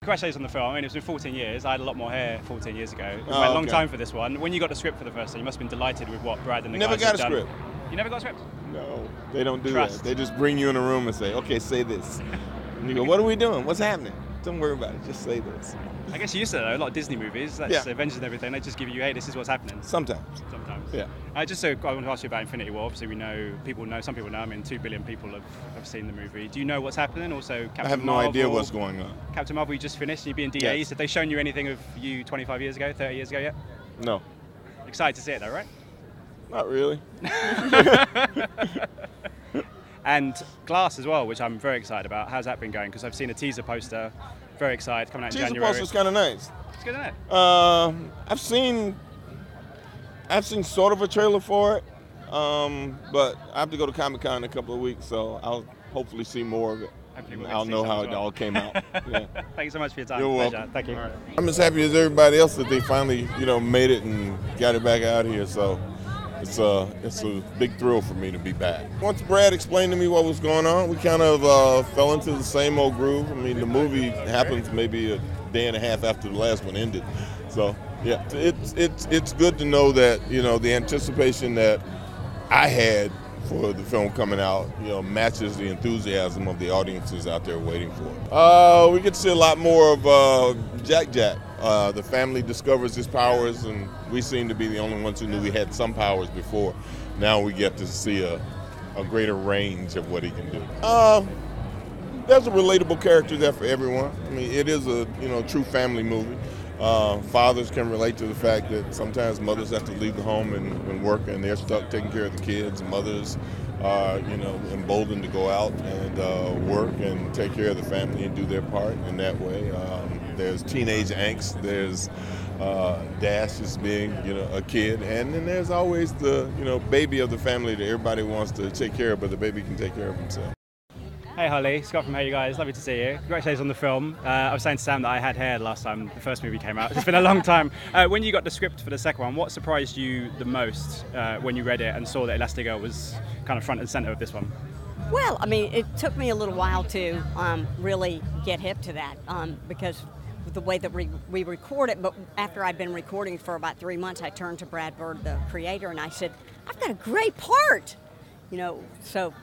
congratulations on the film. I mean, it's been 14 years. I had a lot more hair 14 years ago. It was a long time for this one. When you got the script for the first time, you must have been delighted with what Brad and the guys have done. Never got a script. You never got a script? No, they don't do that. They just bring you in a room and say, okay, say this. And you go, what are we doing? What's happening? Don't worry about it. Just say this. I guess you used to know a lot of Disney movies, Avengers and everything, they just give you, hey, this is what's happening. Sometimes. Yeah. I want to ask you about Infinity War. Obviously, some people know. I mean, 2 billion people have seen the movie. Do you know what's happening? Also, Captain Marvel. I have no idea what's going on. Captain Marvel, you just finished, and you're being DAs. Yes. Have they shown you anything of you 25 years ago, 30 years ago yet? No. Excited to see it, though, right? Not really. And Glass as well, which I'm very excited about. How's that been going? Because I've seen a teaser poster. Very excited, coming out in January. Teaser poster's kind of nice. It's good, isn't it? I've seen sort of a trailer for it, but I have to go to Comic-Con in a couple of weeks, so I'll hopefully see more of it. I'll know how it all came out. Yeah. Thanks so much for your time. You're welcome. Thank you. Right. I'm as happy as everybody else that they finally, made it and got it back out here. So it's a big thrill for me to be back. Once Brad explained to me what was going on, we kind of fell into the same old groove. I mean, the movie happens maybe a day and a half after the last one ended. So yeah, it's good to know that the anticipation that I had for the film coming out, matches the enthusiasm of the audiences out there waiting for it. We get to see a lot more of Jack. The family discovers his powers, and we seem to be the only ones who knew he had some powers before. Now we get to see a greater range of what he can do. There's a relatable character there for everyone. I mean, it is a true family movie. Fathers can relate to the fact that sometimes mothers have to leave the home and work, and they're stuck taking care of the kids. Mothers are, emboldened to go out and work and take care of the family and do their part in that way. There's teenage angst. There's Dash as being, a kid, and then there's always the, baby of the family that everybody wants to take care of, but the baby can take care of himself. Hey Holly, Scott from HeyUGuys, lovely to see you. Congratulations on the film. I was saying to Sam that I had hair last time the first movie came out. It's been a long time. When you got the script for the second one, what surprised you the most when you read it and saw that Elastigirl was kind of front and center of this one? Well, I mean, it took me a little while to really get hip to that because with the way that we record it, but after I'd been recording for about 3 months, I turned to Brad Bird, the creator, and I said, I've got a great part, so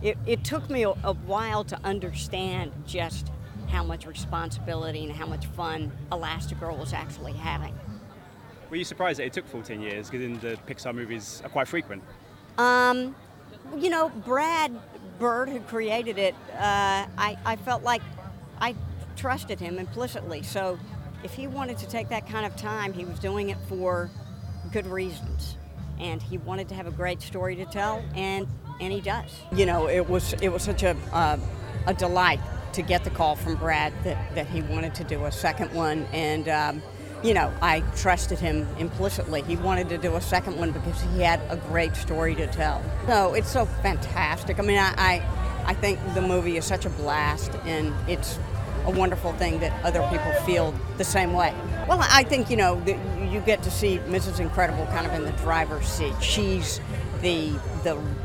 it took me a while to understand just how much responsibility and how much fun Elastigirl was actually having. Were you surprised that it took 14 years, because in the Pixar movies are quite frequent? Brad Bird, who created it, I felt like I trusted him implicitly. So if he wanted to take that kind of time, he was doing it for good reasons. And he wanted to have a great story to tell, and he does. It was such a delight to get the call from Brad that he wanted to do a second one, and I trusted him implicitly. He wanted to do a second one because he had a great story to tell. So it's so fantastic. I mean, I think the movie is such a blast, and it's a wonderful thing that other people feel the same way. Well, I think, you get to see Mrs. Incredible kind of in the driver's seat. She's the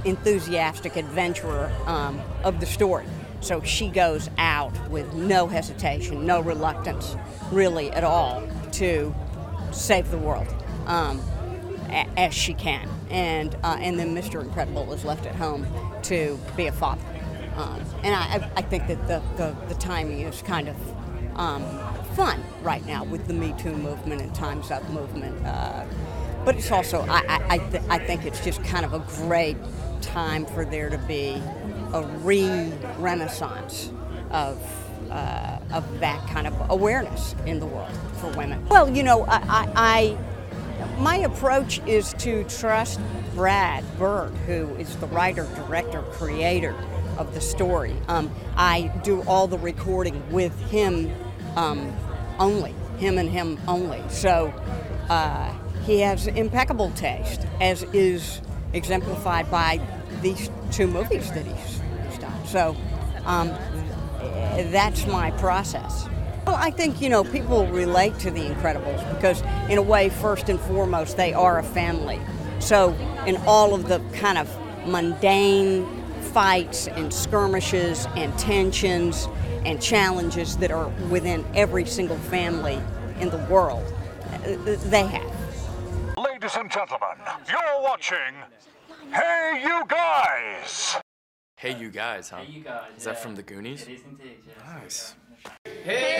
enthusiastic adventurer of the story. So she goes out with no hesitation, no reluctance, really at all, to save the world as she can. And then Mr. Incredible is left at home to be a father. And I think that the timing is kind of fun right now with the Me Too movement and Time's Up movement. But it's also, I think it's just kind of a great time for there to be a re-renaissance of that kind of awareness in the world for women. Well, my approach is to trust Brad Bird, who is the writer, director, creator of the story. I do all the recording with him only, him and him only. So he has impeccable taste, as is exemplified by these 2 movies that he's done. So that's my process. Well, I think, people relate to The Incredibles because, in a way, first and foremost, they are a family. So in all of the kind of mundane fights and skirmishes and tensions and challenges that are within every single family in the world. They have. Ladies and gentlemen, you're watching Hey You Guys! Hey You Guys, huh? Hey You Guys. Is that from the Goonies? It is indeed, yes. Nice. Hey